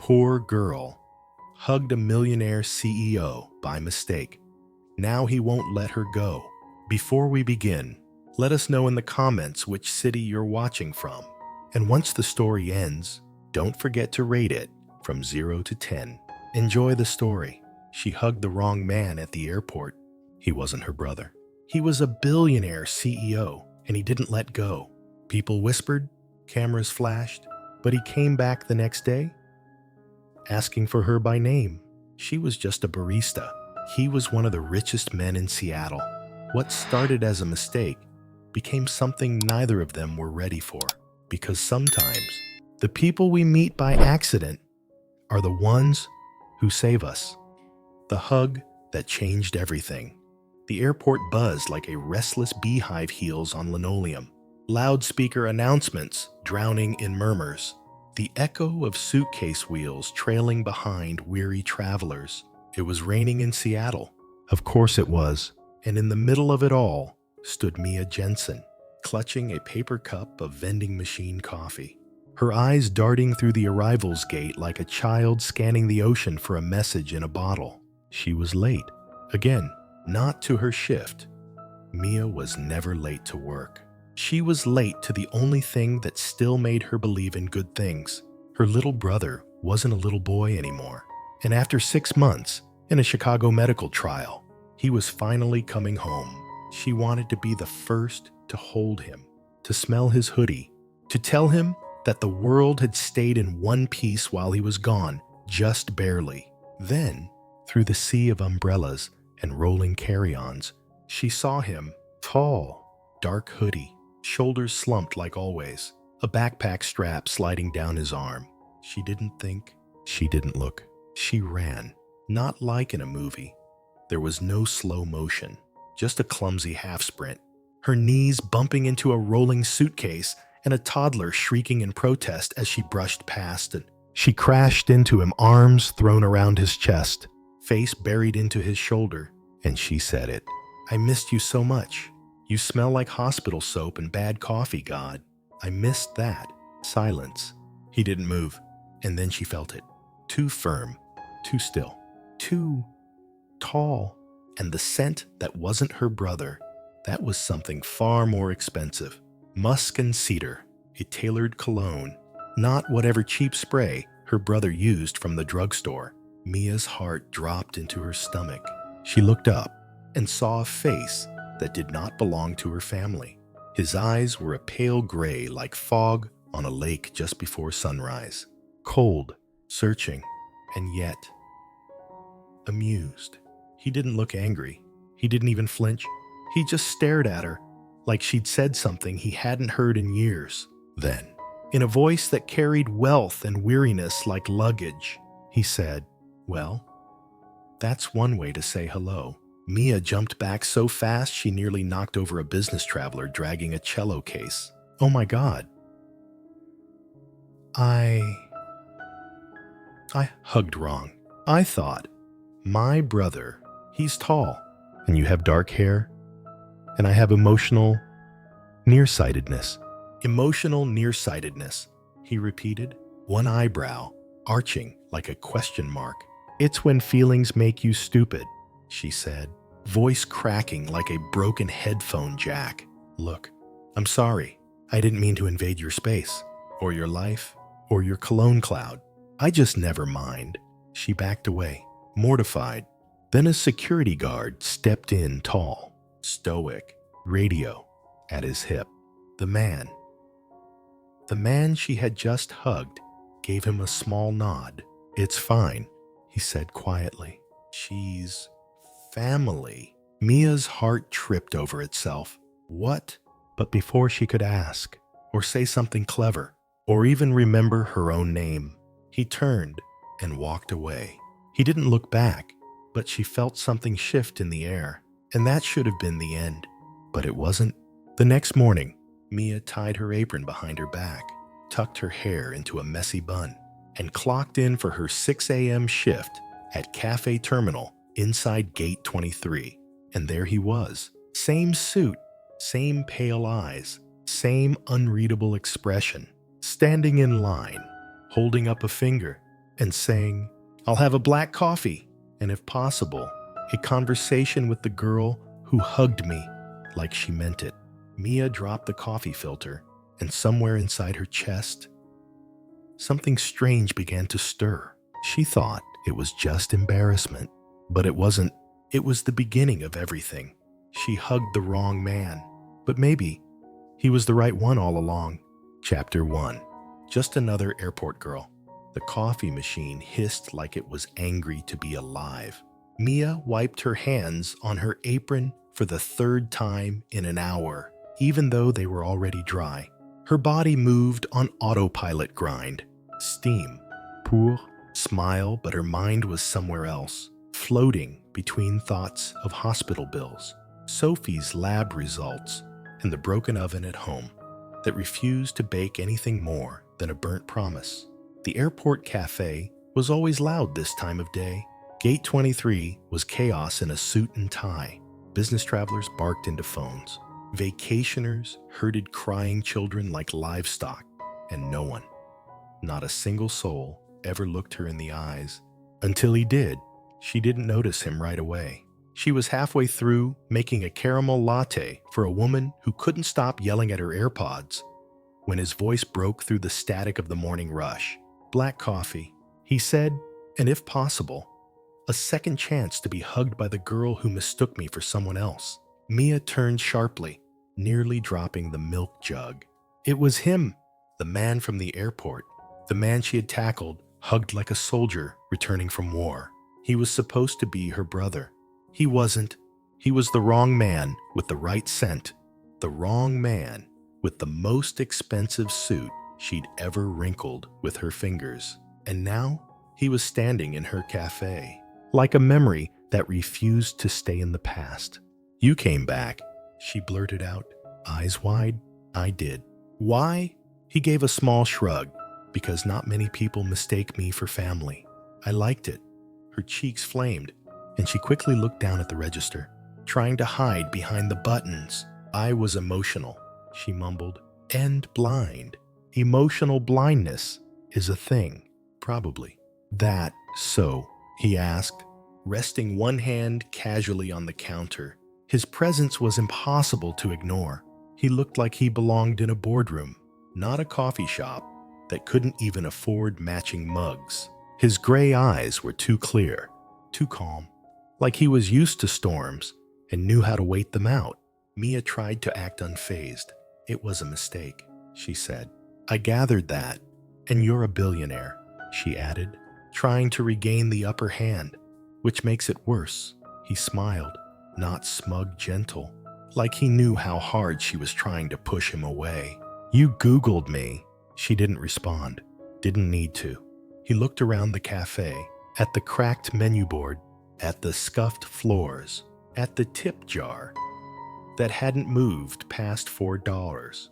Poor girl. Hugged a millionaire CEO by mistake. Now he won't let her go. Before we begin, let us know in the comments which city you're watching from. And once the story ends, don't forget to rate it from 0 to 10. Enjoy the story. She hugged the wrong man at the airport. He wasn't her brother. He was a billionaire CEO, and he didn't let go. People whispered, cameras flashed, but he came back the next day, asking for her by name. She was just a barista. He was one of the richest men in Seattle. What started as a mistake became something neither of them were ready for. Because sometimes the people we meet by accident are the ones who save us. The hug that changed everything. The airport buzzed like a restless beehive heels on linoleum. Loudspeaker announcements drowning in murmurs. The echo of suitcase wheels trailing behind weary travelers. It was raining in Seattle. Of course it was. And in the middle of it all stood Mia Jensen, clutching a paper cup of vending machine coffee. Her eyes darting through the arrivals gate like a child scanning the ocean for a message in a bottle. She was late. Again, not to her shift. Mia was never late to work. She was late to the only thing that still made her believe in good things. Her little brother wasn't a little boy anymore. And after 6 months in a Chicago medical trial, he was finally coming home. She wanted to be the first to hold him, to smell his hoodie, to tell him that the world had stayed in one piece while he was gone, just barely. Then, through the sea of umbrellas and rolling carry-ons, she saw him, tall, dark hoodie, shoulders slumped like always, a backpack strap sliding down his arm. She didn't think, she didn't look. She ran, not like in a movie. There was no slow motion, just a clumsy half sprint. Her knees bumping into a rolling suitcase and a toddler shrieking in protest as she brushed past it. She crashed into him, arms thrown around his chest, face buried into his shoulder, and she said it. "I missed you so much. You smell like hospital soap and bad coffee, God. I missed that." Silence. He didn't move, and then she felt it. Too firm, too still, too tall. And the scent that wasn't her brother, that was something far more expensive. Musk and cedar, a tailored cologne, not whatever cheap spray her brother used from the drugstore. Mia's heart dropped into her stomach. She looked up and saw a face that did not belong to her family. His eyes were a pale gray like fog on a lake just before sunrise. Cold, searching, and yet amused. He didn't look angry. He didn't even flinch. He just stared at her like she'd said something he hadn't heard in years. Then, in a voice that carried wealth and weariness like luggage, he said, "Well, that's one way to say hello." Mia jumped back so fast she nearly knocked over a business traveler dragging a cello case. "Oh my God. I hugged wrong. I thought, my brother, he's tall, and you have dark hair, and I have emotional nearsightedness." Emotional nearsightedness, he repeated, one eyebrow arching like a question mark. "It's when feelings make you stupid," she said, voice cracking like a broken headphone jack. "Look, I'm sorry. I didn't mean to invade your space, or your life, or your cologne cloud. I just never mind." She backed away, mortified. Then a security guard stepped in, tall, stoic, radio at his hip. The man she had just hugged gave him a small nod. "It's fine," he said quietly. "She's family." Mia's heart tripped over itself. What? But before she could ask, or say something clever, or even remember her own name, he turned and walked away. He didn't look back, but she felt something shift in the air, and that should have been the end. But it wasn't. The next morning, Mia tied her apron behind her back, tucked her hair into a messy bun, and clocked in for her 6 a.m. shift at Cafe Terminal inside Gate 23. And there he was. Same suit, same pale eyes, same unreadable expression, standing in line, holding up a finger, and saying, "I'll have a black coffee," and if possible, a conversation with the girl who hugged me like she meant it. Mia dropped the coffee filter, and somewhere inside her chest, something strange began to stir. She thought it was just embarrassment, but it wasn't. It was the beginning of everything. She hugged the wrong man, but maybe he was the right one all along. Chapter 1. Just another airport girl. The coffee machine hissed like it was angry to be alive. Mia wiped her hands on her apron for the third time in an hour, even though they were already dry. Her body moved on autopilot grind. Steam, pour, smile, but her mind was somewhere else, floating between thoughts of hospital bills, Sophie's lab results, and the broken oven at home that refused to bake anything more than a burnt promise. The airport cafe was always loud this time of day. Gate 23 was chaos in a suit and tie. Business travelers barked into phones. Vacationers herded crying children like livestock, and no one, not a single soul, ever looked her in the eyes. Until he did. She didn't notice him right away. She was halfway through making a caramel latte for a woman who couldn't stop yelling at her AirPods when his voice broke through the static of the morning rush. "Black coffee," he said, and if possible, a second chance to be hugged by the girl who mistook me for someone else. Mia turned sharply, nearly dropping the milk jug. It was him, the man from the airport, the man she had tackled, hugged like a soldier returning from war. He was supposed to be her brother. He wasn't. He was the wrong man with the right scent, the wrong man with the most expensive suit she'd ever wrinkled with her fingers. And now he was standing in her cafe, like a memory that refused to stay in the past. "You came back," she blurted out, eyes wide. "I did." "Why?" He gave a small shrug. "Because not many people mistake me for family." I liked it. Her cheeks flamed, and she quickly looked down at the register, trying to hide behind the buttons. "I was emotional," she mumbled, "and blind. Emotional blindness is a thing, probably." "That so?" he asked, resting one hand casually on the counter. His presence was impossible to ignore. He looked like he belonged in a boardroom, not a coffee shop that couldn't even afford matching mugs. His gray eyes were too clear, too calm, like he was used to storms and knew how to wait them out. Mia tried to act unfazed. "It was a mistake," she said. "I gathered that. And you're a billionaire," she added, trying to regain the upper hand, "which makes it worse." He smiled, not smug gentle, like he knew how hard she was trying to push him away. "You Googled me." She didn't respond. Didn't need to. He looked around the cafe, at the cracked menu board, at the scuffed floors, at the tip jar that hadn't moved past $4,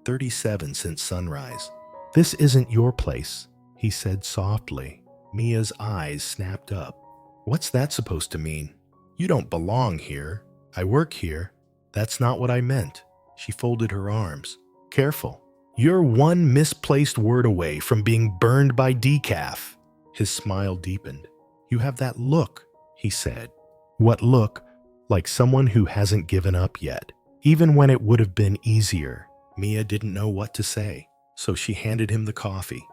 37 since sunrise. "This isn't your place," he said softly. Mia's eyes snapped up. "What's that supposed to mean?" "You don't belong here. I work here." "That's not what I meant." She folded her arms. "Careful. You're one misplaced word away from being burned by decaf." His smile deepened. "You have that look," he said. "What look?" "Like someone who hasn't given up yet, even when it would have been easier." Mia didn't know what to say, so she handed him the coffee.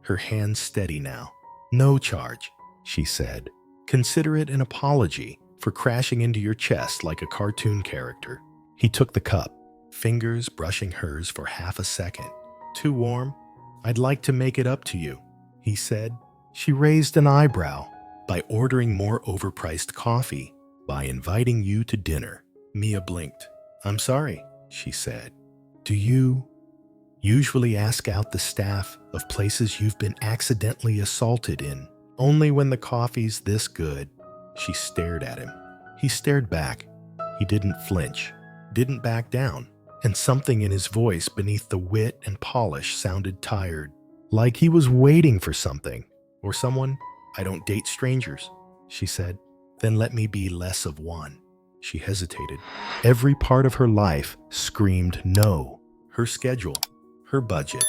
Her hands steady now. "No charge," she said. "Consider it an apology for crashing into your chest like a cartoon character." He took the cup, fingers brushing hers for half a second. "Too warm? I'd like to make it up to you," he said. She raised an eyebrow. "By ordering more overpriced coffee, by inviting you to dinner." Mia blinked. "I'm sorry," she said. "Do you usually ask out the staff of places you've been accidentally assaulted in? Only when the coffee's this good." She stared at him. He stared back. He didn't flinch, didn't back down, and something in his voice beneath the wit and polish sounded tired, like he was waiting for something or someone. "I don't date strangers," she said. "Then let me be less of one." She hesitated. Every part of her life screamed no. Her schedule, her budget,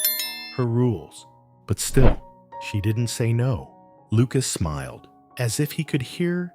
her rules. But still, She didn't say no. Lucas smiled, as if he could hear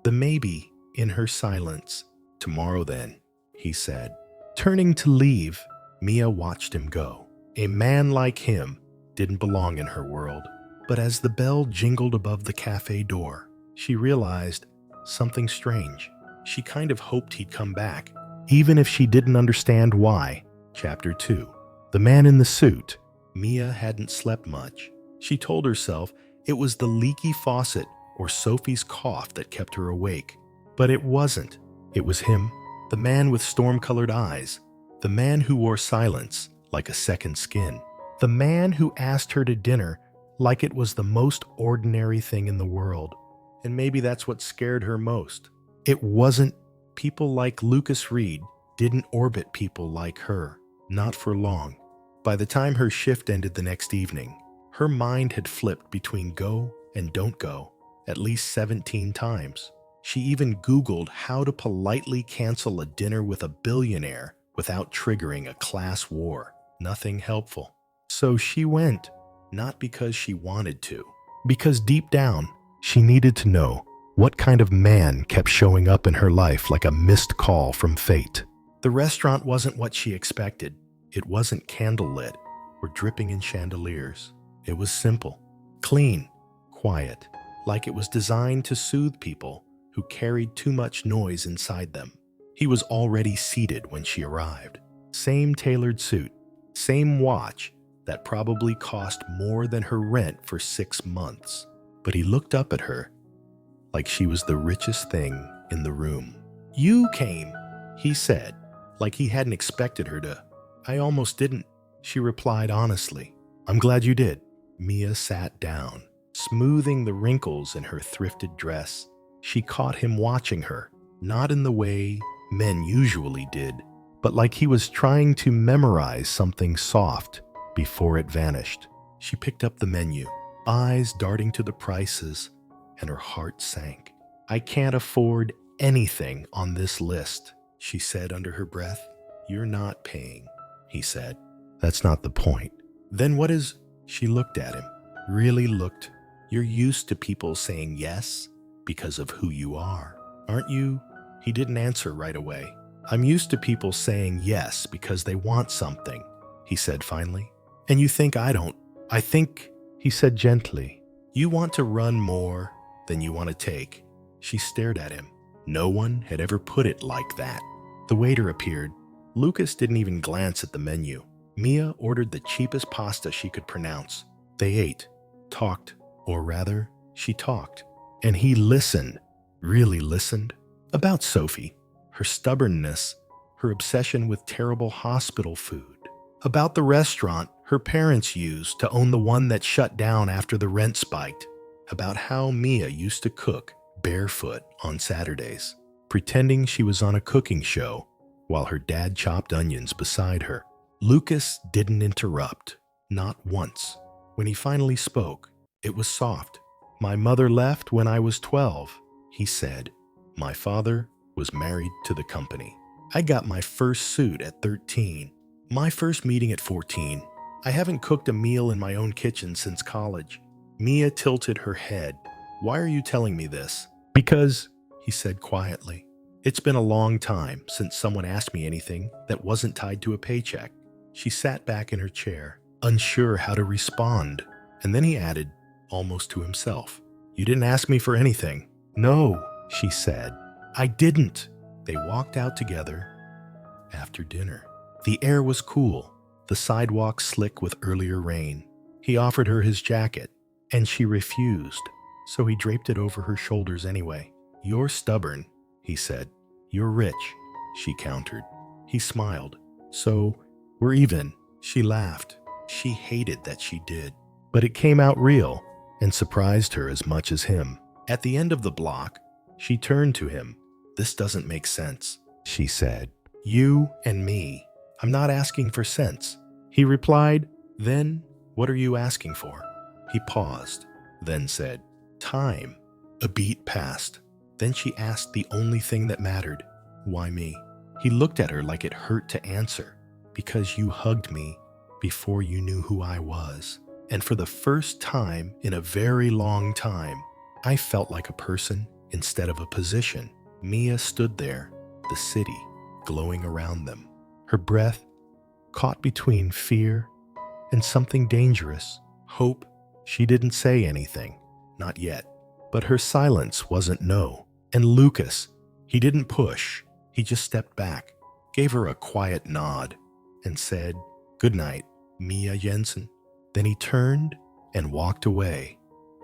the maybe in her silence. "Tomorrow then," he said. Turning to leave, Mia watched him go. A man like him didn't belong in her world. But as the bell jingled above the cafe door, she realized something strange. She kind of hoped he'd come back, even if she didn't understand why. Chapter 2. The Man in the Suit. Mia hadn't slept much. She told herself it was the leaky faucet or Sophie's cough that kept her awake. But it wasn't. It was him, the man with storm-colored eyes, the man who wore silence like a second skin, the man who asked her to dinner like it was the most ordinary thing in the world. And maybe that's what scared her most. It wasn't. People like Lucas Reed didn't orbit people like her. Not for long. By the time her shift ended the next evening, her mind had flipped between go and don't go at least 17 times. She even Googled how to politely cancel a dinner with a billionaire without triggering a class war. Nothing helpful. So she went, not because she wanted to, because deep down, she needed to know what kind of man kept showing up in her life like a missed call from fate. The restaurant wasn't what she expected. It wasn't candlelit or dripping in chandeliers. It was simple, clean, quiet, like it was designed to soothe people who carried too much noise inside them. He was already seated when she arrived. Same tailored suit, same watch that probably cost more than her rent for 6 months. But he looked up at her like she was the richest thing in the room. "You came," he said, like he hadn't expected her to. "I almost didn't," she replied honestly. "I'm glad you did." Mia sat down, smoothing the wrinkles in her thrifted dress. She caught him watching her, not in the way men usually did, but like he was trying to memorize something soft before it vanished. She picked up the menu, eyes darting to the prices, and her heart sank. "I can't afford anything on this list," she said under her breath. "You're not paying," he said. "That's not the point." "Then what is—" She looked at him, really looked. "You're used to people saying yes because of who you are, aren't you?" He didn't answer right away. "I'm used to people saying yes because they want something," he said finally. "And you think I don't?" "I think," he said gently, "you want to run more than you want to take." She stared at him. No one had ever put it like that. The waiter appeared. Lucas didn't even glance at the menu. Mia ordered the cheapest pasta she could pronounce. They ate, talked, or rather, she talked. And he listened, really listened, about Sophie, her stubbornness, her obsession with terrible hospital food, about the restaurant her parents used to own the one that shut down after the rent spiked, about how Mia used to cook barefoot on Saturdays, pretending she was on a cooking show while her dad chopped onions beside her. Lucas didn't interrupt, not once. When he finally spoke, it was soft. "My mother left when I was 12, he said. "My father was married to the company. I got my first suit at 13, my first meeting at 14. I haven't cooked a meal in my own kitchen since college." Mia tilted her head. "Why are you telling me this?" "Because," he said quietly, "it's been a long time since someone asked me anything that wasn't tied to a paycheck." She sat back in her chair, unsure how to respond. And then he added, almost to himself, "You didn't ask me for anything." "No," she said, "I didn't." They walked out together after dinner. The air was cool, the sidewalk slick with earlier rain. He offered her his jacket, and she refused, so he draped it over her shoulders anyway. "You're stubborn," he said. "You're rich," she countered. He smiled. "So, we're even." She laughed. She hated that she did. But it came out real and surprised her as much as him. At the end of the block, she turned to him. "This doesn't make sense," she said. "You and me. I'm not asking for cents." He replied, "Then, what are you asking for?" He paused, then said, "Time." A beat passed. Then she asked the only thing that mattered. "Why me?" He looked at her like it hurt to answer. "Because you hugged me before you knew who I was. And for the first time in a very long time, I felt like a person instead of a position. Mia stood there, the city glowing around them, her breath caught between fear and something dangerous, hope. She didn't say anything, not yet, but her silence wasn't no. And Lucas, he didn't push, he just stepped back, gave her a quiet nod, and said, "Good night, Mia Jensen." Then he turned and walked away,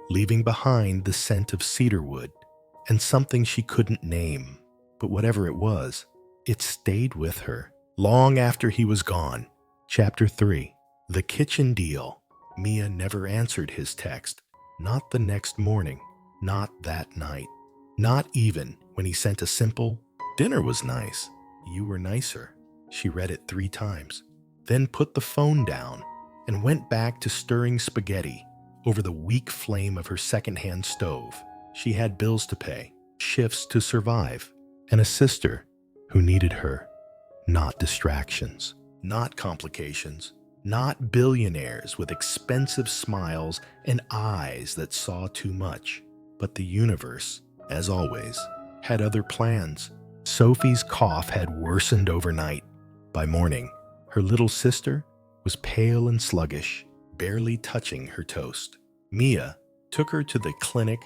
leaving behind the scent of cedarwood and something she couldn't name. But whatever it was, it stayed with her long after he was gone. Chapter 3. The Kitchen Deal. Mia never answered his text, not the next morning, not that night, not even when he sent a simple, "Dinner was nice. You were nicer." She read it 3 times, then put the phone down and went back to stirring spaghetti over the weak flame of her secondhand stove. She had bills to pay, shifts to survive, and a sister who needed her. Not distractions, not complications, not billionaires with expensive smiles and eyes that saw too much. But the universe, as always, had other plans. Sophie's cough had worsened overnight. By morning, her little sister was pale and sluggish, barely touching her toast. Mia took her to the clinic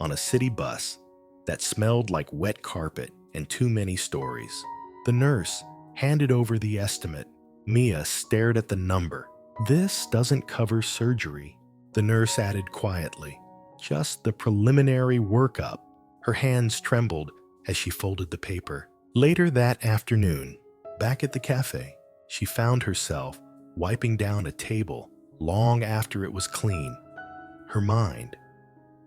on a city bus that smelled like wet carpet and too many stories. The nurse handed over the estimate. Mia stared at the number. "This doesn't cover surgery," the nurse added quietly. "Just the preliminary workup." Her hands trembled as she folded the paper. Later that afternoon, back at the cafe, she found herself wiping down a table long after it was clean. Her mind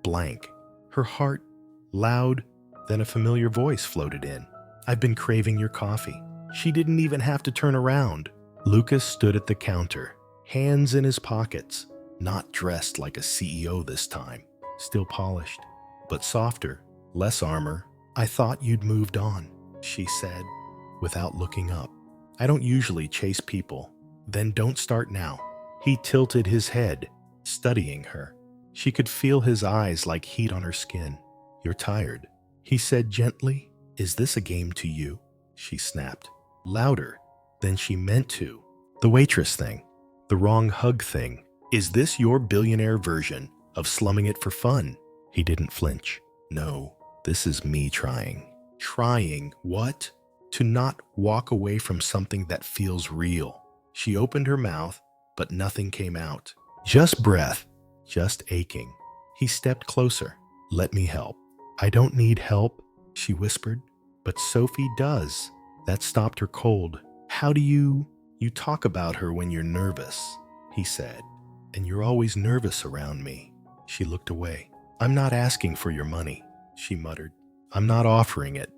blank, her heart loud. Then a familiar voice floated in. "I've been craving your coffee." She didn't even have to turn around. Lucas stood at the counter, hands in his pockets, not dressed like a CEO this time, still polished, but softer, less armor. "I thought you'd moved on," she said, without looking up. "I don't usually chase people." "Then don't start now." He tilted his head, studying her. She could feel his eyes like heat on her skin. "You're tired," he said gently. "Is this a game to you?" She snapped, louder than she meant to. "The waitress thing, the wrong hug thing. Is this your billionaire version of slumming it for fun?" He didn't flinch. "No, this is me trying." Trying what? To not walk away from something that feels real. She opened her mouth, but nothing came out. Just breath, just aching. He stepped closer. "Let me help." "I don't need help," she whispered. "But Sophie does." That stopped her cold. "How do you talk about her when you're nervous," he said. "And you're always nervous around me." She looked away. "I'm not asking for your money," she muttered. "I'm not offering it."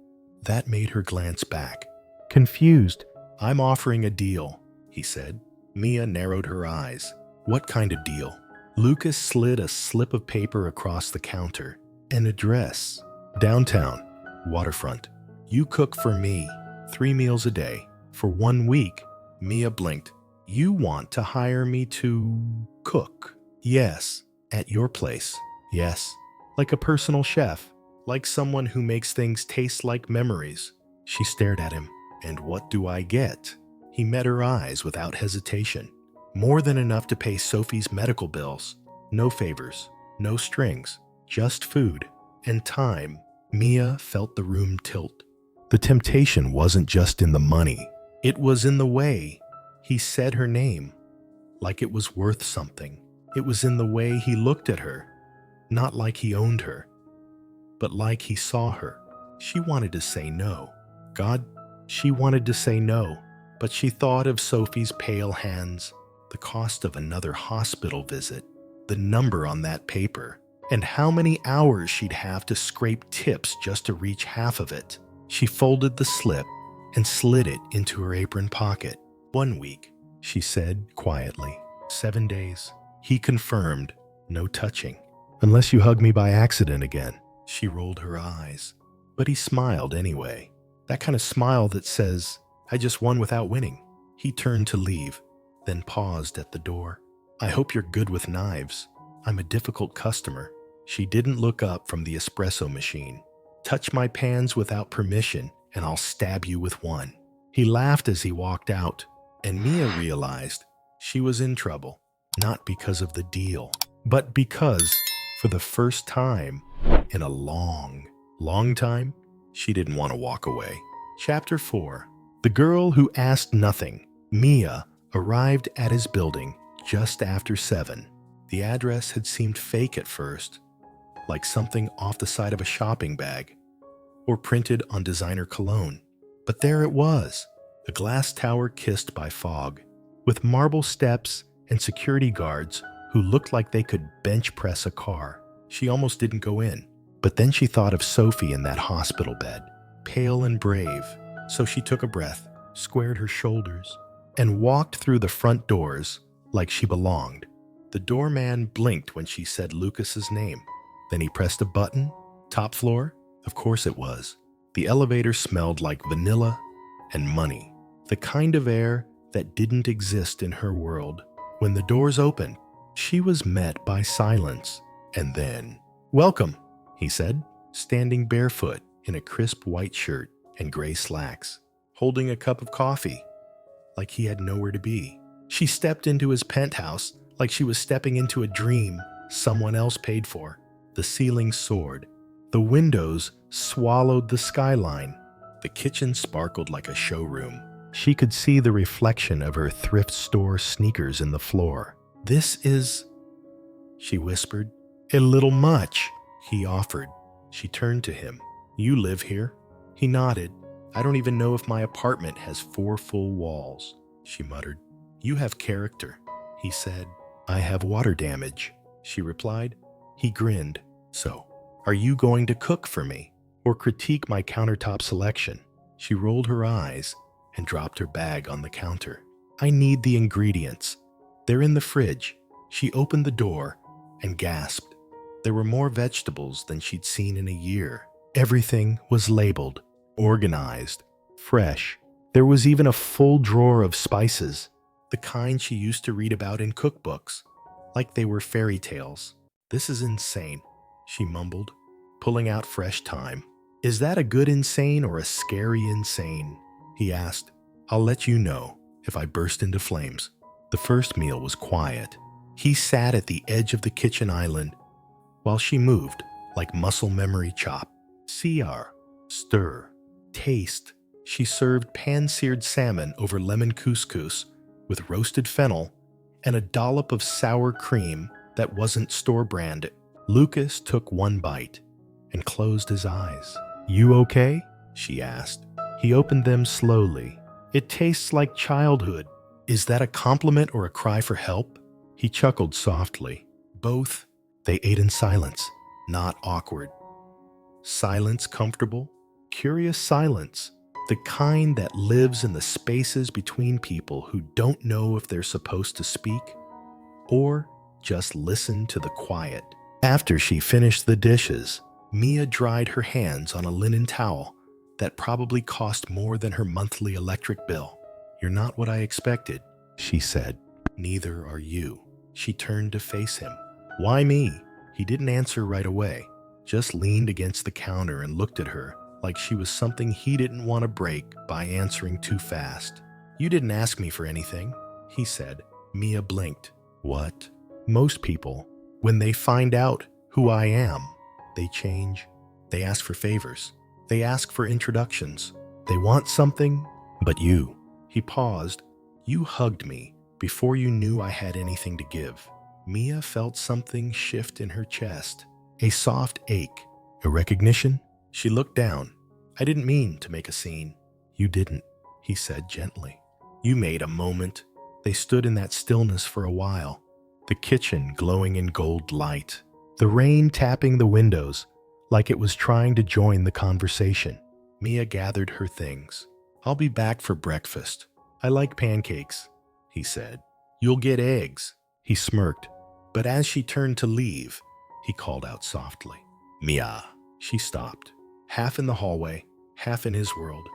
That made her glance back. Confused. "I'm offering a deal," he said. Mia narrowed her eyes. "What kind of deal?" Lucas slid a slip of paper across the counter. "An address. Downtown. Waterfront. You cook for me. 3 meals a day. For 1 week." Mia blinked. "You want to hire me to cook?" "Yes." "At your place?" "Yes." "Like a personal chef? Like someone who makes things taste like memories?" She stared at him. "And what do I get?" He met her eyes without hesitation. "More than enough to pay Sophie's medical bills. No favors, no strings, just food and time." Mia felt the room tilt. The temptation wasn't just in the money. It was in the way he said her name, like it was worth something. It was in the way he looked at her, not like he owned her, but like he saw her. She wanted to say no. God, she wanted to say no, but she thought of Sophie's pale hands, the cost of another hospital visit, the number on that paper, and how many hours she'd have to scrape tips just to reach half of it. She folded the slip and slid it into her apron pocket. 1 week, she said quietly. 7 days. He confirmed, no touching. Unless you hug me by accident again. She rolled her eyes. But he smiled anyway. That kind of smile that says, I just won without winning. He turned to leave, then paused at the door. I hope you're good with knives. I'm a difficult customer. She didn't look up from the espresso machine. Touch my pans without permission, and I'll stab you with one. He laughed as he walked out, and Mia realized she was in trouble, not because of the deal, but because, for the first time in a long time, she didn't want to walk away. Chapter 4. The girl who asked nothing. Mia arrived at his building just after 7. The address had seemed fake at first, like something off the side of a shopping bag or printed on designer cologne. But there it was, a glass tower kissed by fog, with marble steps and security guards who looked like they could bench press a car. She almost didn't go in, but then she thought of Sophie in that hospital bed, pale and brave. So she took a breath, squared her shoulders, and walked through the front doors like she belonged. The doorman blinked when she said Lucas's name. Then he pressed a button. Top floor? Of course it was. The elevator smelled like vanilla and money, the kind of air that didn't exist in her world. When the doors opened, she was met by silence. And then, "Welcome," he said, standing barefoot in a crisp white shirt and gray slacks, holding a cup of coffee, like he had nowhere to be. She stepped into his penthouse like she was stepping into a dream someone else paid for. The ceiling soared. The windows swallowed the skyline. The kitchen sparkled like a showroom. She could see the reflection of her thrift store sneakers in the floor. "This is," she whispered. "A little much," he offered. She turned to him. "You live here?" He nodded. "I don't even know if my apartment has 4 full walls," she muttered. "You have character," he said. "I have water damage," she replied. He grinned. "So, are you going to cook for me or critique my countertop selection?" She rolled her eyes and dropped her bag on the counter. "I need the ingredients. They're in the fridge." She opened the door and gasped. There were more vegetables than she'd seen in a year. Everything was labeled, organized, fresh. There was even a full drawer of spices, the kind she used to read about in cookbooks, like they were fairy tales. "This is insane," she mumbled, pulling out fresh thyme. "Is that a good insane or a scary insane?" he asked. "I'll let you know if I burst into flames." The first meal was quiet. He sat at the edge of the kitchen island while she moved like muscle memory chop. Sear, stir, taste. She served pan-seared salmon over lemon couscous with roasted fennel and a dollop of sour cream that wasn't store-brand. Lucas took one bite and closed his eyes. "You okay?" she asked. He opened them slowly. "It tastes like childhood." "Is that a compliment or a cry for help?" He chuckled softly. "Both." They ate in silence, not awkward. Silence comfortable, curious silence, the kind that lives in the spaces between people who don't know if they're supposed to speak or just listen to the quiet. After she finished the dishes, Mia dried her hands on a linen towel that probably cost more than her monthly electric bill. "You're not what I expected," she said. "Neither are you." She turned to face him. "Why me?" He didn't answer right away, just leaned against the counter and looked at her like she was something he didn't want to break by answering too fast. "You didn't ask me for anything," he said. Mia blinked. "What?" "Most people, when they find out who I am, they change. They ask for favors. They ask for introductions. They want something, but you." He paused. "You hugged me before you knew I had anything to give." Mia felt something shift in her chest, a soft ache, a recognition. She looked down. "I didn't mean to make a scene." "You didn't," he said gently. "You made a moment." They stood in that stillness for a while, the kitchen glowing in gold light, the rain tapping the windows like it was trying to join the conversation. Mia gathered her things. "I'll be back for breakfast. I like pancakes," he said. "You'll get eggs." He smirked, but as she turned to leave, he called out softly, "Mia." She stopped, half in the hallway, half in his world.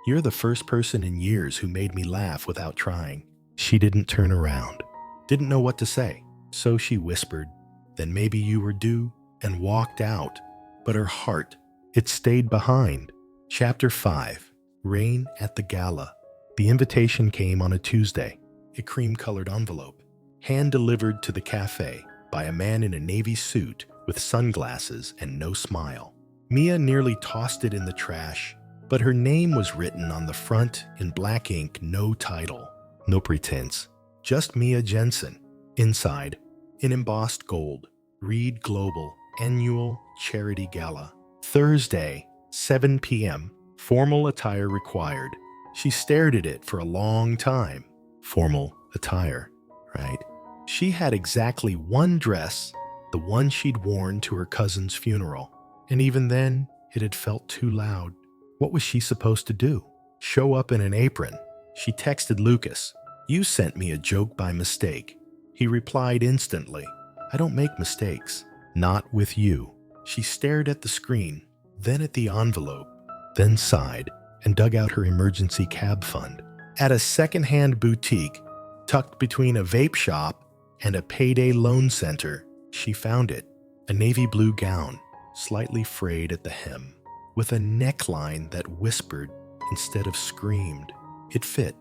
"You're the first person in years who made me laugh without trying." She didn't turn around. Didn't know what to say. So she whispered, "Then maybe you were due," and walked out. But her heart, it stayed behind. Chapter 5. Rain at the Gala. The invitation came on a Tuesday, a cream-colored envelope, hand-delivered to the cafe by a man in a navy suit with sunglasses and no smile. Mia nearly tossed it in the trash, but her name was written on the front in black ink, no title, no pretense, just Mia Jensen. Inside, in embossed gold, read Global Annual Charity Gala. Thursday, 7 p.m., formal attire required. She stared at it for a long time. Formal attire, right? She had exactly one dress, the one she'd worn to her cousin's funeral. And even then, it had felt too loud. What was she supposed to do? Show up in an apron? She texted Lucas, "You sent me a joke by mistake." He replied instantly, "I don't make mistakes. Not with you." She stared at the screen, then at the envelope, then sighed and dug out her emergency cab fund. At a second-hand boutique, tucked between a vape shop and a payday loan center, she found it. A navy blue gown, slightly frayed at the hem, with a neckline that whispered instead of screamed. It fit,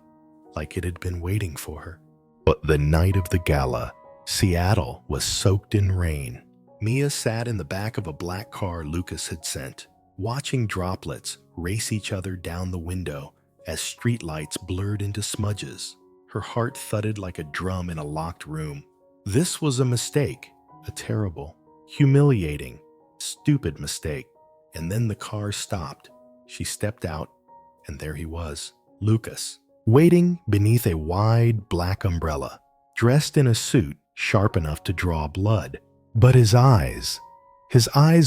like it had been waiting for her. But the night of the gala, Seattle was soaked in rain. Mia sat in the back of a black car Lucas had sent, watching droplets race each other down the window as streetlights blurred into smudges. Her heart thudded like a drum in a locked room. This was a mistake, a terrible, humiliating, stupid mistake. And then the car stopped. She stepped out, and there he was, Lucas, waiting beneath a wide black umbrella, dressed in a suit sharp enough to draw blood. But his eyes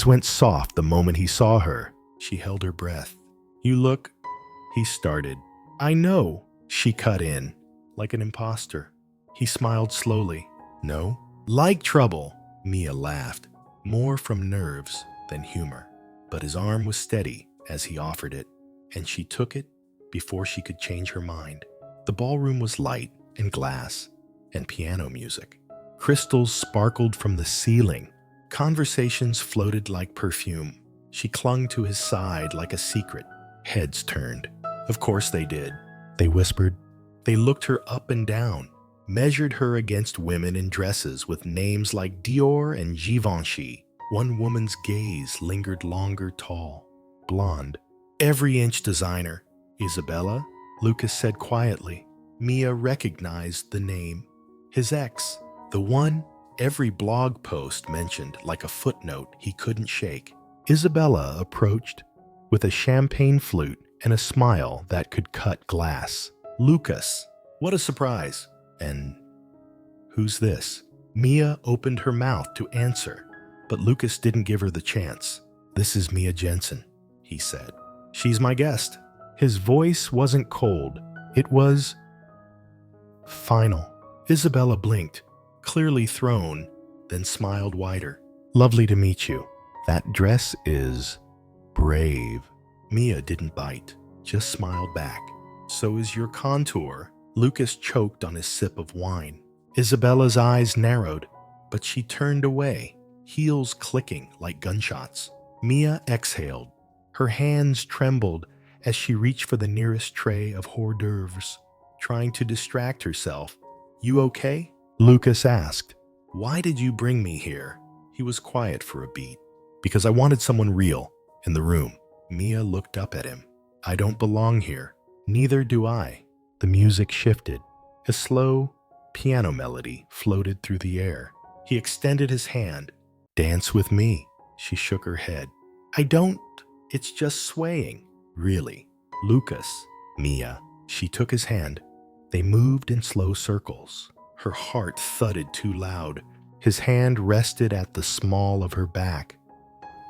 went soft the moment he saw her. She held her breath. "You look," he started. "I know," she cut in, like an imposter. He smiled slowly. "No?" "Like trouble," Mia laughed, more from nerves than humor. But his arm was steady as he offered it, and she took it before she could change her mind. The ballroom was light and glass and piano music. Crystals sparkled from the ceiling. Conversations floated like perfume. She clung to his side like a secret. Heads turned. Of course they did. They whispered. They looked her up and down, measured her against women in dresses with names like Dior and Givenchy. One woman's gaze lingered longer, tall, blonde. "Every inch designer." "Isabella?" Lucas said quietly. Mia recognized the name. His ex, the one every blog post mentioned like a footnote he couldn't shake. Isabella approached with a champagne flute and a smile that could cut glass. "Lucas, what a surprise. And who's this?" Mia opened her mouth to answer, but Lucas didn't give her the chance. "This is Mia Jensen," he said. "She's my guest." His voice wasn't cold. It was final. Isabella blinked, clearly thrown, then smiled wider. "Lovely to meet you. That dress is brave." Mia didn't bite, just smiled back. "So is your contour." Lucas choked on his sip of wine. Isabella's eyes narrowed, but she turned away, heels clicking like gunshots. Mia exhaled. Her hands trembled as she reached for the nearest tray of hors d'oeuvres, trying to distract herself. "You okay?" Lucas asked. "Why did you bring me here?" He was quiet for a beat. "Because I wanted someone real in the room." Mia looked up at him. "I don't belong here." "Neither do I." The music shifted. A slow piano melody floated through the air. He extended his hand. "Dance with me." She shook her head. "I don't. It's just swaying." "Really?" "Lucas." "Mia." She took his hand. They moved in slow circles. Her heart thudded too loud. His hand rested at the small of her back,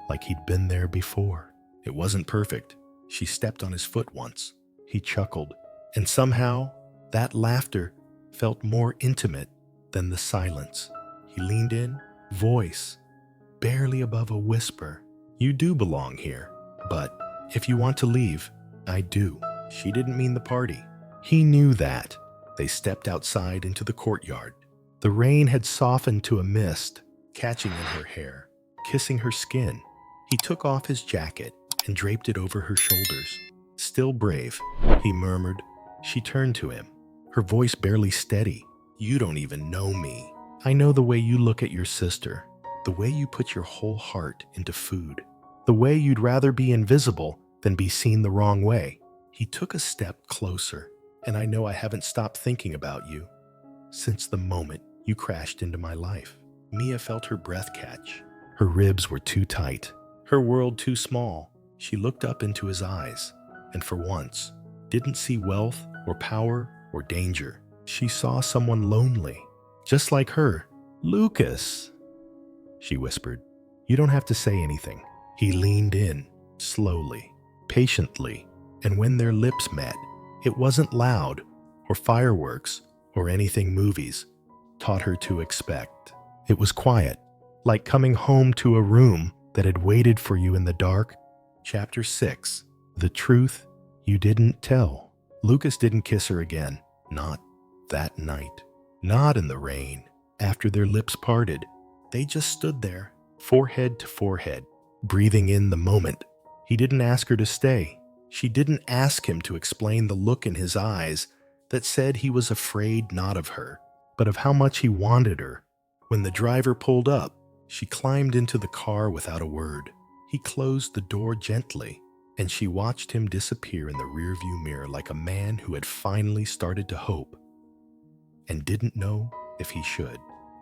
like he'd been there before. It wasn't perfect. She stepped on his foot once. He chuckled. And somehow, that laughter felt more intimate than the silence. He leaned in, voice barely above a whisper. "You do belong here, but if you want to leave, I do." She didn't mean the party. He knew that. They stepped outside into the courtyard. The rain had softened to a mist, catching in her hair, kissing her skin. He took off his jacket and draped it over her shoulders. Still brave, he murmured. She turned to him, her voice barely steady. You don't even know me. I know the way you look at your sister, the way you put your whole heart into food, the way you'd rather be invisible than be seen the wrong way. He took a step closer, and I know I haven't stopped thinking about you since the moment you crashed into my life. Mia felt her breath catch. Her ribs were too tight, her world too small. She looked up into his eyes, and for once, didn't see wealth or power or danger. She saw someone lonely, just like her. Lucas, she whispered. You don't have to say anything. He leaned in, slowly, patiently, and when their lips met, it wasn't loud, or fireworks, or anything movies taught her to expect. It was quiet, like coming home to a room that had waited for you in the dark. Chapter 6. The Truth You Didn't Tell. Lucas didn't kiss her again, not that night, not in the rain. After their lips parted, they just stood there, forehead to forehead, breathing in the moment. He didn't ask her to stay. She didn't ask him to explain the look in his eyes that said he was afraid not of her, but of how much he wanted her. When the driver pulled up, she climbed into the car without a word. He closed the door gently, and she watched him disappear in the rearview mirror like a man who had finally started to hope and didn't know if he should.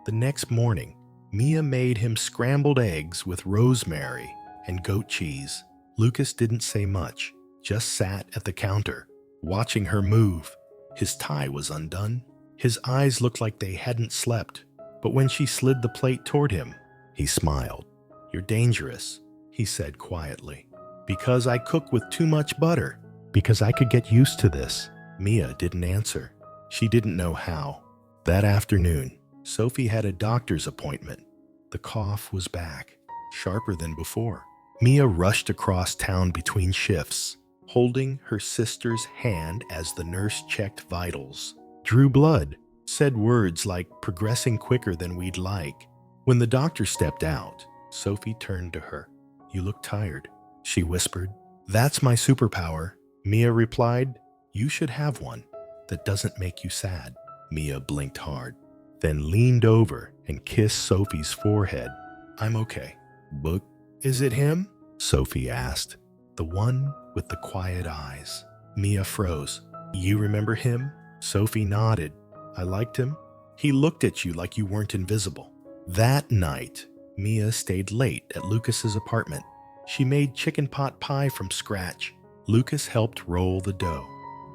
The next morning, Mia made him scrambled eggs with rosemary and goat cheese. Lucas didn't say much, just sat at the counter, watching her move. His tie was undone. His eyes looked like they hadn't slept, but when she slid the plate toward him, he smiled. You're dangerous, he said quietly. Because I cook with too much butter. Because I could get used to this. Mia didn't answer. She didn't know how. That afternoon, Sophie had a doctor's appointment. The cough was back, sharper than before. Mia rushed across town between shifts, holding her sister's hand as the nurse checked vitals, drew blood, said words like progressing quicker than we'd like. When the doctor stepped out, Sophie turned to her. You look tired, she whispered. That's my superpower, Mia replied. You should have one that doesn't make you sad. Mia blinked hard, then leaned over and kissed Sophie's forehead. I'm okay. But is it him? Sophie asked. The one with the quiet eyes. Mia froze. You remember him? Sophie nodded. I liked him. He looked at you like you weren't invisible. That night, Mia stayed late at Lucas's apartment. She made chicken pot pie from scratch. Lucas helped roll the dough.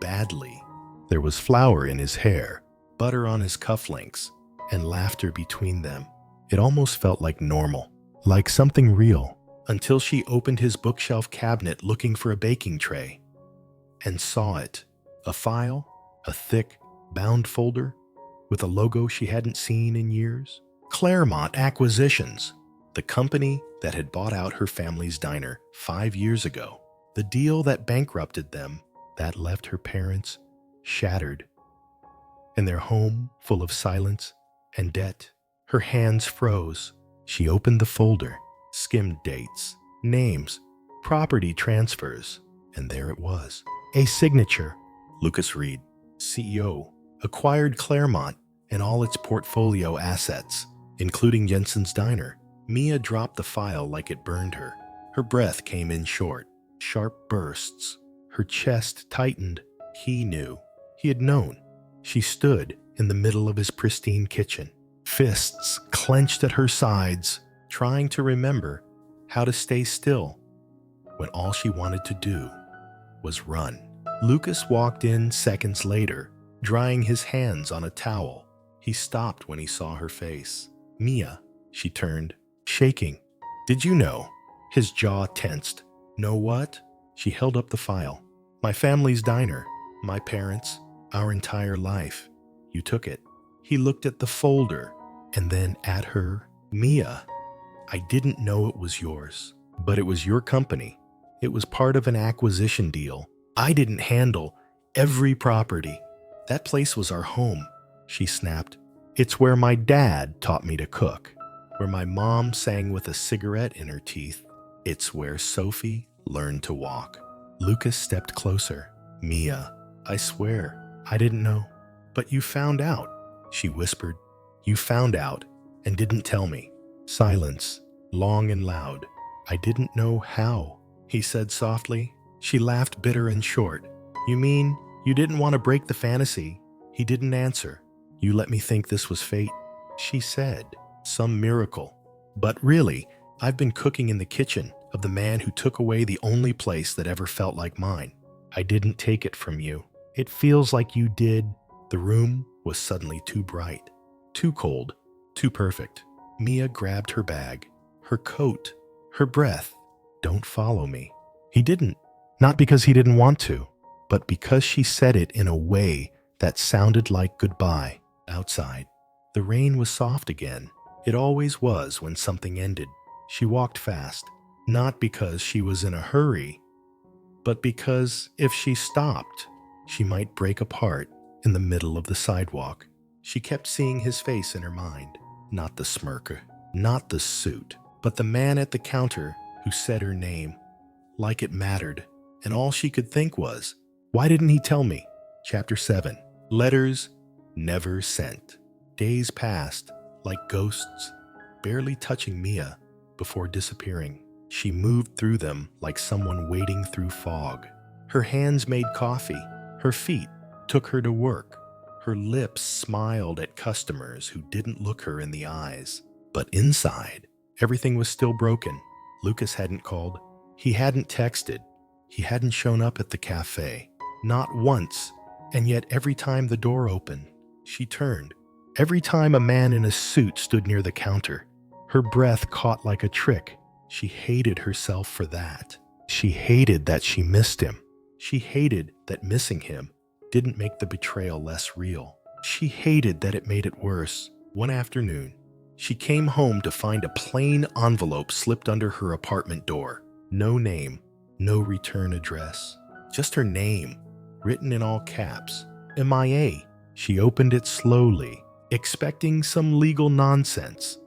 Badly. There was flour in his hair, butter on his cufflinks, and laughter between them. It almost felt like normal, like something real, until she opened his bookshelf cabinet looking for a baking tray and saw it. A file, a thick, bound folder with a logo she hadn't seen in years. Claremont Acquisitions, the company that had bought out her family's diner 5 years ago. The deal that bankrupted them, that left her parents shattered, and their home full of silence and debt. Her hands froze. She opened the folder, skimmed dates, names, property transfers, and there it was. A signature. Lucas Reed, CEO, acquired Claremont and all its portfolio assets, including Jensen's Diner. Mia dropped the file like it burned her. Her breath came in short, sharp bursts. Her chest tightened. He knew. He had known. She stood in the middle of his pristine kitchen, fists clenched at her sides, trying to remember how to stay still when all she wanted to do was run. Lucas walked in seconds later, drying his hands on a towel. He stopped when he saw her face. Mia, she turned, shaking. Did you know? His jaw tensed. Know what? She held up the file. My family's diner. My parents. Our entire life. You took it. He looked at the folder and then at her. Mia, I didn't know it was yours, but it was your company. It was part of an acquisition deal. I didn't handle every property. That place was our home, she snapped. It's where my dad taught me to cook, where my mom sang with a cigarette in her teeth. It's where Sophie learned to walk. Lucas stepped closer. Mia, I swear, I didn't know. But you found out, she whispered. You found out and didn't tell me. Silence, long and loud. I didn't know how, he said softly. She laughed bitter and short. You mean you didn't want to break the fantasy? He didn't answer. You let me think this was fate, she said. Some miracle. But really, I've been cooking in the kitchen of the man who took away the only place that ever felt like mine. I didn't take it from you. It feels like you did. The room was suddenly too bright, too cold, too perfect. Mia grabbed her bag, her coat, her breath. Don't follow me. He didn't. Not because he didn't want to, but because she said it in a way that sounded like goodbye. Outside, the rain was soft again. It always was when something ended. She walked fast, not because she was in a hurry, but because if she stopped, she might break apart in the middle of the sidewalk. She kept seeing his face in her mind, not the smirker, not the suit, but the man at the counter who said her name, like it mattered, and all she could think was, why didn't he tell me? Chapter 7. Letters never sent. Days passed like ghosts, barely touching Mia before disappearing. She moved through them like someone wading through fog. Her hands made coffee. Her feet took her to work. Her lips smiled at customers who didn't look her in the eyes. But inside, everything was still broken. Lucas hadn't called. He hadn't texted. He hadn't shown up at the cafe. Not once. And yet every time the door opened, she turned. Every time a man in a suit stood near the counter, her breath caught like a trick. She hated herself for that. She hated that she missed him. She hated that missing him didn't make the betrayal less real. She hated that it made it worse. One afternoon, she came home to find a plain envelope slipped under her apartment door. No name, no return address, just her name, written in all caps. MIA. She opened it slowly, expecting some legal nonsense,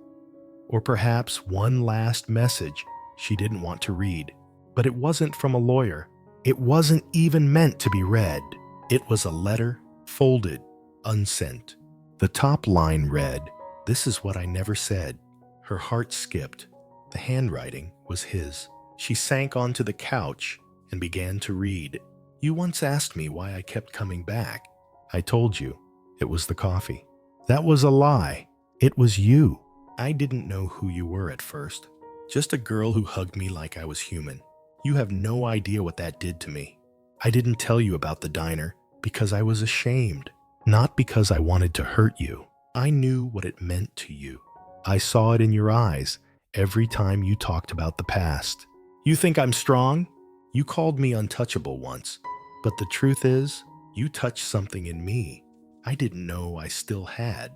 or perhaps one last message she didn't want to read. But it wasn't from a lawyer. It wasn't even meant to be read. It was a letter, folded, unsent. The top line read, "This is what I never said." Her heart skipped. The handwriting was his. She sank onto the couch and began to read. You once asked me why I kept coming back. I told you it was the coffee. That was a lie. It was you. I didn't know who you were at first. Just a girl who hugged me like I was human. You have no idea what that did to me. I didn't tell you about the diner because I was ashamed, not because I wanted to hurt you. I knew what it meant to you. I saw it in your eyes every time you talked about the past. You think I'm strong? You called me untouchable once, but the truth is, you touched something in me I didn't know I still had.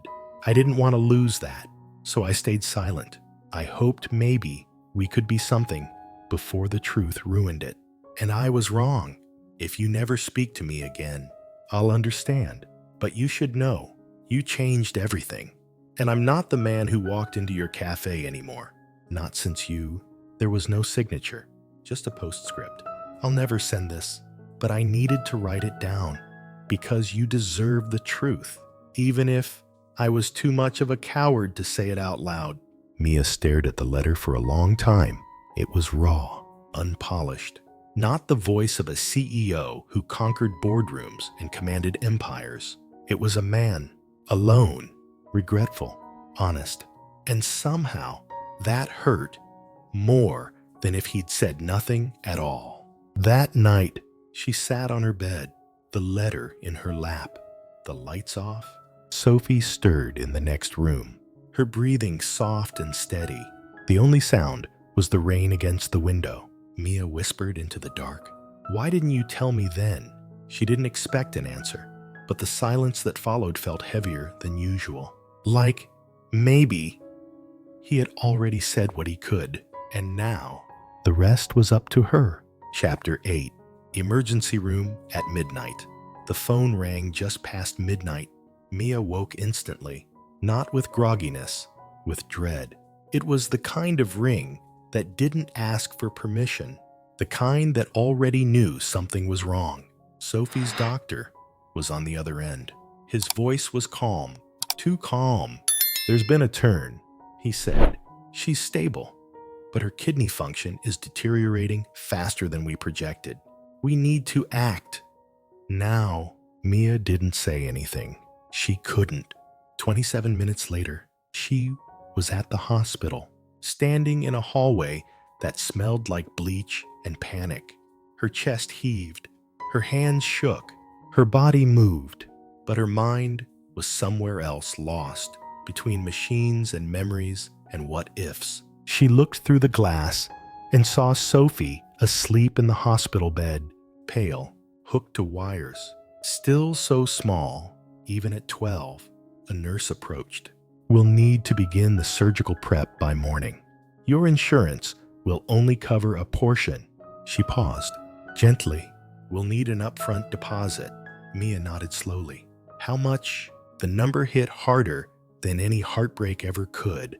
I didn't want to lose that, so I stayed silent. I hoped maybe we could be something before the truth ruined it. And I was wrong. If you never speak to me again, I'll understand. But you should know, you changed everything. And I'm not the man who walked into your cafe anymore. Not since there was no signature, just a postscript. I'll never send this, but I needed to write it down because you deserve the truth, even if I was too much of a coward to say it out loud. Mia stared at the letter for a long time. It was raw, unpolished. Not the voice of a CEO who conquered boardrooms and commanded empires. It was a man, alone, regretful, honest. And somehow, that hurt more than if he'd said nothing at all. That night, she sat on her bed, the letter in her lap, the lights off. Sophie stirred in the next room, her breathing soft and steady. The only sound was the rain against the window. Mia whispered into the dark. Why didn't you tell me then? She didn't expect an answer, but the silence that followed felt heavier than usual. Like, maybe he had already said what he could, and now the rest was up to her. Chapter 8. Emergency room at midnight. The phone rang just past midnight. Mia woke instantly. not with grogginess, with dread. It was the kind of ring that didn't ask for permission, the kind that already knew something was wrong. Sophie's doctor was on the other end. His voice was calm, too calm. "There's been a turn," he said. "She's stable, but her kidney function is deteriorating faster than we projected. We need to act now." Mia didn't say anything. She couldn't. 27 minutes later, she was at the hospital, standing in a hallway that smelled like bleach and panic. Her chest heaved, her hands shook, her body moved, but her mind was somewhere else, lost between machines and memories and what-ifs. She looked through the glass and saw Sophie asleep in the hospital bed, pale, hooked to wires. Still so small, even at 12, a nurse approached. "We'll need to begin the surgical prep by morning. Your insurance will only cover a portion." She paused. "Gently, we'll need an upfront deposit." Mia nodded slowly. "How much?" The number hit harder than any heartbreak ever could.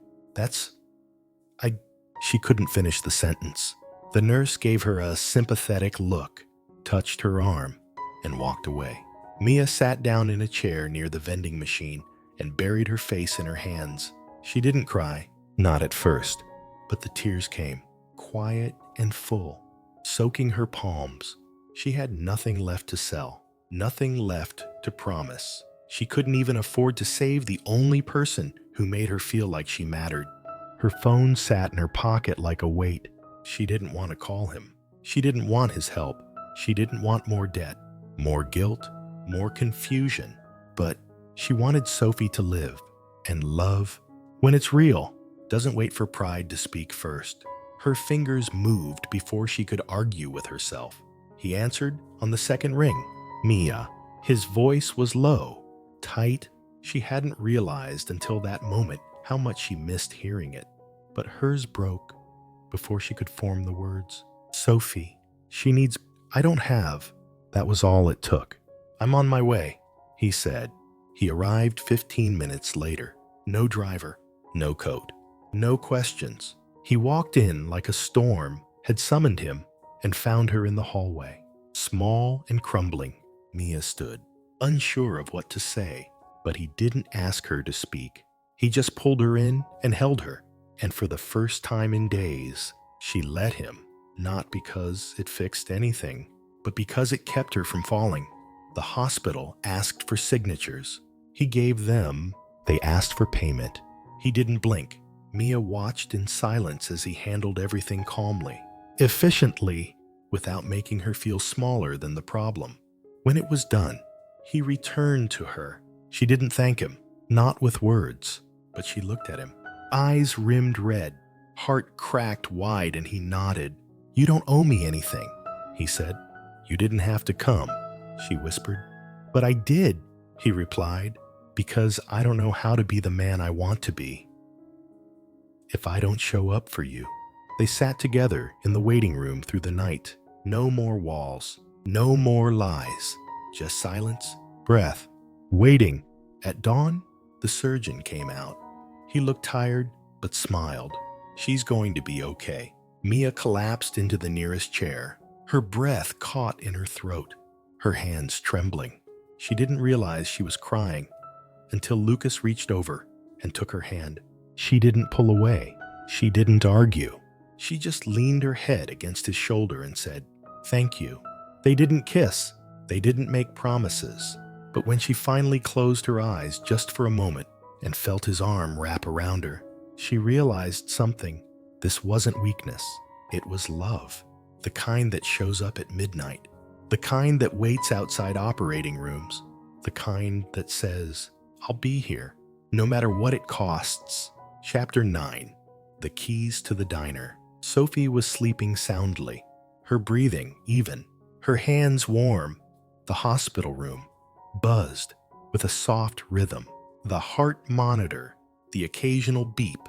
She couldn't finish the sentence. The nurse gave her a sympathetic look, touched her arm, and walked away. Mia sat down in a chair near the vending machine and buried her face in her hands. She didn't cry, not at first, but the tears came, quiet and full, soaking her palms. She had nothing left to sell, nothing left to promise. She couldn't even afford to save the only person who made her feel like she mattered. Her phone sat in her pocket like a weight. She didn't want to call him. She didn't want his help. She didn't want more debt, more guilt, more confusion. But she wanted Sophie to live, and love, when it's real, doesn't wait for pride to speak first. Her fingers moved before she could argue with herself. He answered on the second ring. "Mia." His voice was low, tight. She hadn't realized until that moment how much she missed hearing it. But hers broke before she could form the words. "Sophie, she needs—" "I don't have." That was all it took. "I'm on my way," he said. He arrived 15 minutes later. No driver, no coat, no questions. He walked in like a storm had summoned him and found her in the hallway. Small and crumbling, Mia stood, unsure of what to say, but he didn't ask her to speak. He just pulled her in and held her, and for the first time in days, she let him, not because it fixed anything, but because it kept her from falling. The hospital asked for signatures. He gave them. They asked for payment. He didn't blink. Mia watched in silence as he handled everything calmly, efficiently, without making her feel smaller than the problem. When it was done, he returned to her. She didn't thank him, not with words, but she looked at him. Eyes rimmed red, heart cracked wide, and he nodded. "You don't owe me anything," he said. "You didn't have to come," she whispered. "But I did," he replied, "because I don't know how to be the man I want to be if I don't show up for you." They sat together in the waiting room through the night. No more walls, no more lies, just silence, breath, waiting. At dawn, the surgeon came out. He looked tired, but smiled. "She's going to be okay." Mia collapsed into the nearest chair, her breath caught in her throat, her hands trembling. She didn't realize she was crying until Lucas reached over and took her hand. She didn't pull away. She didn't argue. She just leaned her head against his shoulder and said, "Thank you." They didn't kiss. They didn't make promises. But when she finally closed her eyes just for a moment and felt his arm wrap around her, she realized something. This wasn't weakness. It was love. The kind that shows up at midnight. The kind that waits outside operating rooms. The kind that says, "I'll be here, no matter what it costs." Chapter 9. The Keys to the Diner. Sophie was sleeping soundly, her breathing even, her hands warm. The hospital room buzzed with a soft rhythm. The heart monitor, the occasional beep,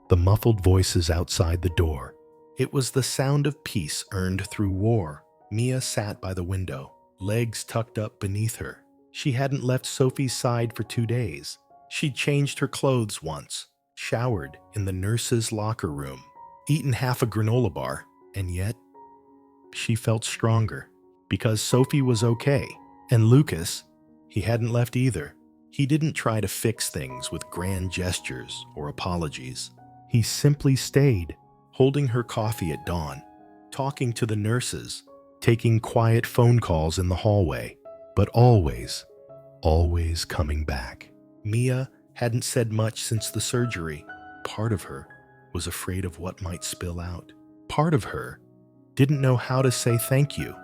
the muffled voices outside the door. It was the sound of peace earned through war. Mia sat by the window, legs tucked up beneath her. She hadn't left Sophie's side for 2 days. She'd changed her clothes once, showered in the nurse's locker room, eaten half a granola bar, and yet she felt stronger because Sophie was okay. And Lucas, he hadn't left either. He didn't try to fix things with grand gestures or apologies. He simply stayed, holding her coffee at dawn, talking to the nurses, taking quiet phone calls in the hallway, but always coming back. Mia hadn't said much since the surgery. Part of her was afraid of what might spill out. Part of her didn't know how to say thank you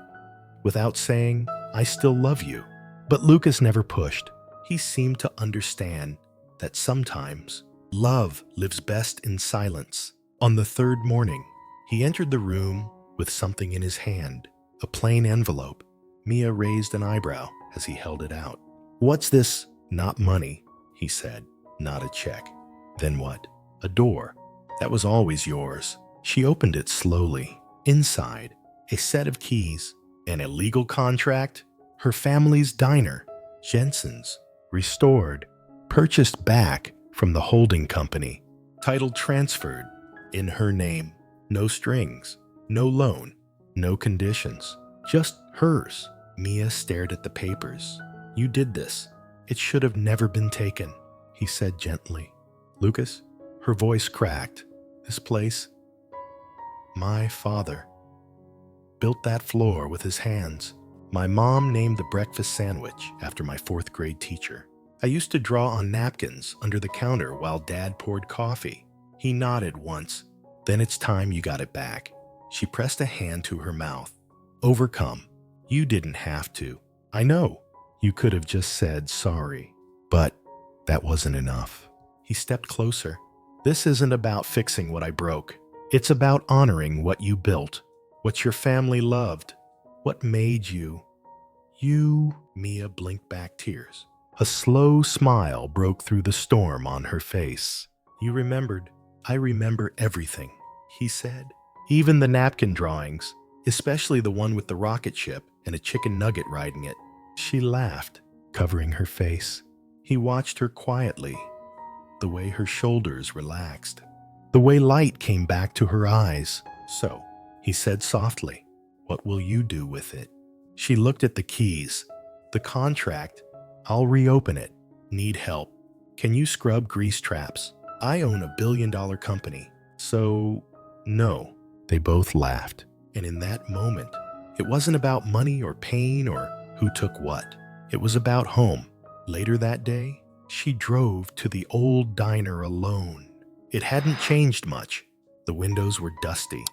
without saying, I still love you. But Lucas never pushed. He seemed to understand that sometimes love lives best in silence. On the third morning, he entered the room with something in his hand, a plain envelope. Mia raised an eyebrow as he held it out. What's this? Not money, he said. Not a check. Then what? A door. That was always yours. She opened it slowly. Inside, a set of keys, an illegal contract, her family's diner, Jensen's, restored, purchased back from the holding company, title transferred, in her name. No strings, no loan, no conditions, just hers. Mia stared at the papers. You did this. It should have never been taken, he said gently. Lucas, her voice cracked. This place, my father built that floor with his hands. My mom named the breakfast sandwich after my fourth grade teacher. I used to draw on napkins under the counter while Dad poured coffee. He nodded once. Then it's time you got it back. She pressed a hand to her mouth. Overcome. You didn't have to. I know. You could have just said sorry. But that wasn't enough. He stepped closer. This isn't about fixing what I broke. It's about honoring what you built, what your family loved, what made you. Mia blinked back tears. A slow smile broke through the storm on her face. You remembered. I remember everything, he said. Even the napkin drawings, especially the one with the rocket ship and a chicken nugget riding it. She laughed, covering her face. He watched her quietly, the way her shoulders relaxed, the way light came back to her eyes. So, he said softly, what will you do with it? She looked at the keys. The contract. I'll reopen it. Need help. Can you scrub grease traps? I own a billion-dollar company. So, no. They both laughed. And in that moment, it wasn't about money or pain or who took what. It was about home. Later that day, she drove to the old diner alone. It hadn't changed much. The windows were dusty.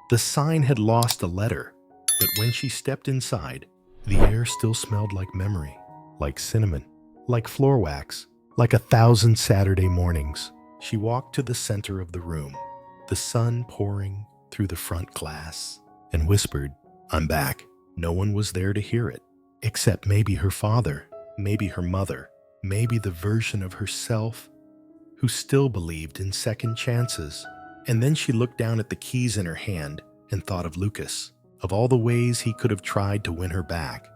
The sign had lost a letter. But when she stepped inside, the air still smelled like memory, like cinnamon, like floor wax, like 1,000 Saturday mornings. She walked to the center of the room, the sun pouring through the front glass, and whispered, I'm back. No one was there to hear it, except maybe her father, maybe her mother, maybe the version of herself who still believed in second chances. And then she looked down at the keys in her hand and thought of Lucas, of all the ways he could have tried to win her back,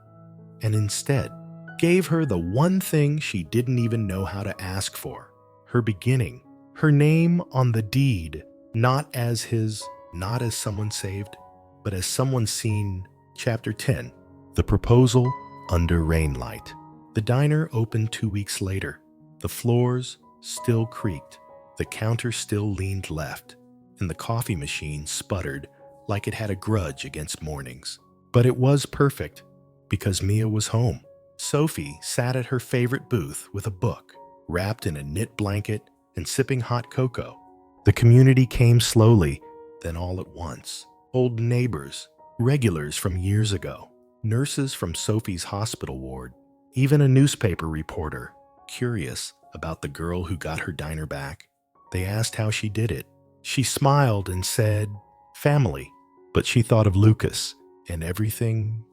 and instead gave her the one thing she didn't even know how to ask for, her beginning, her name on the deed, not as his, not as someone saved, but as someone seen. Chapter 10, The Proposal Under Rainlight. The diner opened 2 weeks later. The floors still creaked, the counter still leaned left, and the coffee machine sputtered like it had a grudge against mornings. But it was perfect, because Mia was home. Sophie sat at her favorite booth with a book, wrapped in a knit blanket and sipping hot cocoa. The community came slowly, then all at once. Old neighbors, regulars from years ago, nurses from Sophie's hospital ward, even a newspaper reporter, curious about the girl who got her diner back. They asked how she did it. She smiled and said, family. But she thought of Lucas and everything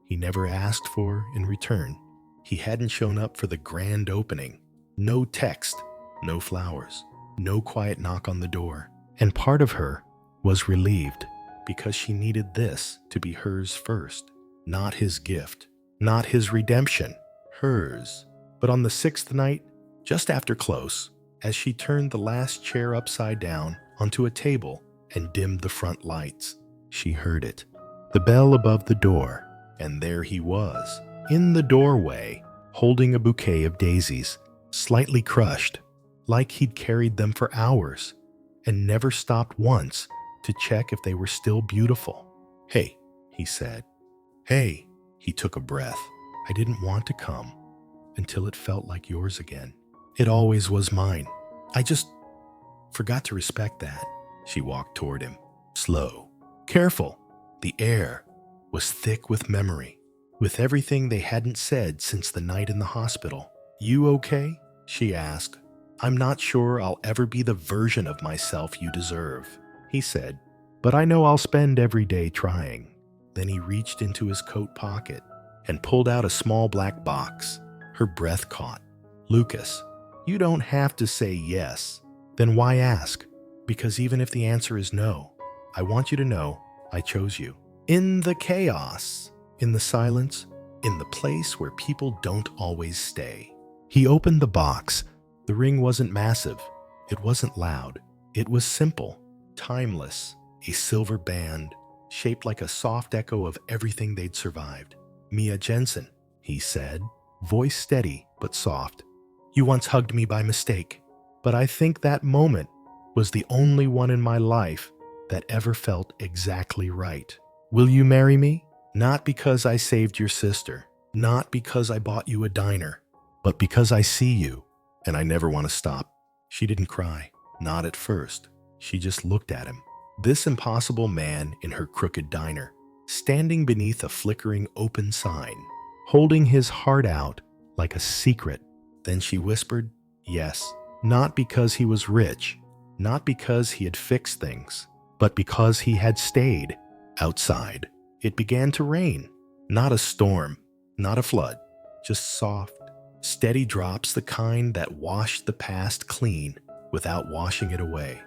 he never asked for in return. He hadn't shown up for the grand opening. No text, no flowers, no quiet knock on the door. And part of her was relieved because she needed this to be hers first. Not his gift, not his redemption, hers. But on the 6th night, Just after close, as she turned the last chair upside down onto a table and dimmed the front lights, she heard it. The bell above the door, and there he was, in the doorway, holding a bouquet of daisies, slightly crushed, like he'd carried them for hours, and never stopped once to check if they were still beautiful. "Hey," he said. "Hey." He took a breath. "I didn't want to come until it felt like yours again. It always was mine. I just forgot to respect that." She walked toward him, slow, careful. The air was thick with memory, with everything they hadn't said since the night in the hospital. "You okay?" she asked. "I'm not sure I'll ever be the version of myself you deserve," he said, "but I know I'll spend every day trying." Then he reached into his coat pocket and pulled out a small black box. Her breath caught. "Lucas, you don't have to say yes." "Then why ask?" "Because even if the answer is no, I want you to know I chose you." In the chaos, in the silence, in the place where people don't always stay. He opened the box. The ring wasn't massive. It wasn't loud. It was simple, timeless, a silver band, shaped like a soft echo of everything they'd survived. "Mia Jensen," he said, voice steady but soft. "You once hugged me by mistake, but I think that moment was the only one in my life that ever felt exactly right. Will you marry me? Not because I saved your sister, not because I bought you a diner, but because I see you, and I never want to stop." She didn't cry, not at first. She just looked at him. This impossible man in her crooked diner, standing beneath a flickering open sign, holding his heart out like a secret. Then she whispered, "Yes," not because he was rich, not because he had fixed things, but because he had stayed. Outside, it began to rain. Not a storm, not a flood, just soft, steady drops, the kind that washed the past clean without washing it away.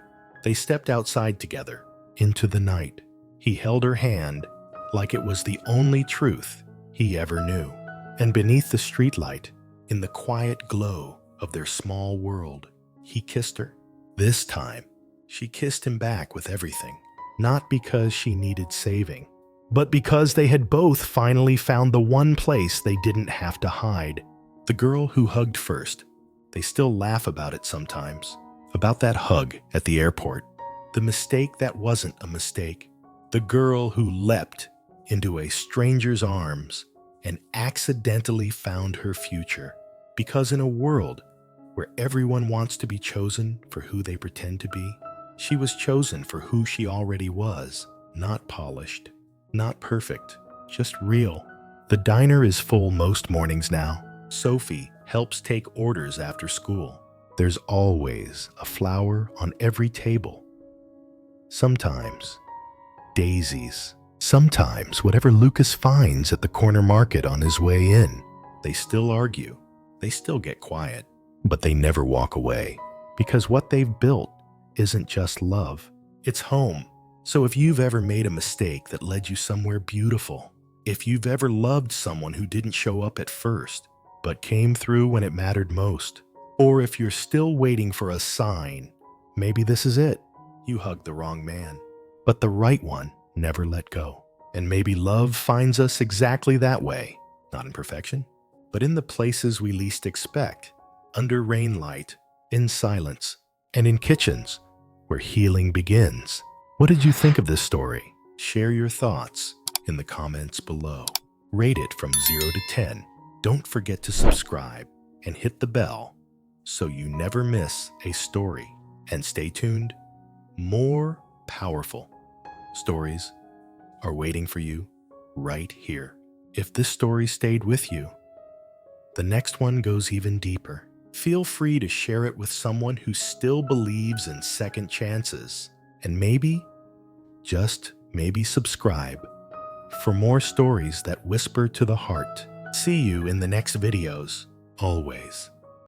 They stepped outside together, into the night. He held her hand like it was the only truth he ever knew. And beneath the streetlight, in the quiet glow of their small world, he kissed her. This time, she kissed him back with everything. Not because she needed saving, but because they had both finally found the one place they didn't have to hide. The girl who hugged first. They still laugh about it sometimes. About that hug at the airport. The mistake that wasn't a mistake. The girl who leapt into a stranger's arms and accidentally found her future. Because in a world where everyone wants to be chosen for who they pretend to be, she was chosen for who she already was. Not polished, not perfect, just real. The diner is full most mornings now. Sophie helps take orders after school. There's always a flower on every table. Sometimes daisies. Sometimes whatever Lucas finds at the corner market on his way in. They still argue. They still get quiet. But they never walk away. Because what they've built isn't just love. It's home. So if you've ever made a mistake that led you somewhere beautiful, if you've ever loved someone who didn't show up at first, but came through when it mattered most, or if you're still waiting for a sign, maybe this is it. You hugged the wrong man, but the right one never let go. And maybe love finds us exactly that way, not in perfection, but in the places we least expect, under Rainlight, in silence, and in kitchens where healing begins. What did you think of this story? Share your thoughts in the comments below. Rate it from 0 to 10. Don't forget to subscribe and hit the bell so you never miss a story. And stay tuned. More powerful stories are waiting for you right here. If this story stayed with you, the next one goes even deeper. Feel free to share it with someone who still believes in second chances. And maybe, just maybe, subscribe for more stories that whisper to the heart. See you in the next videos, always.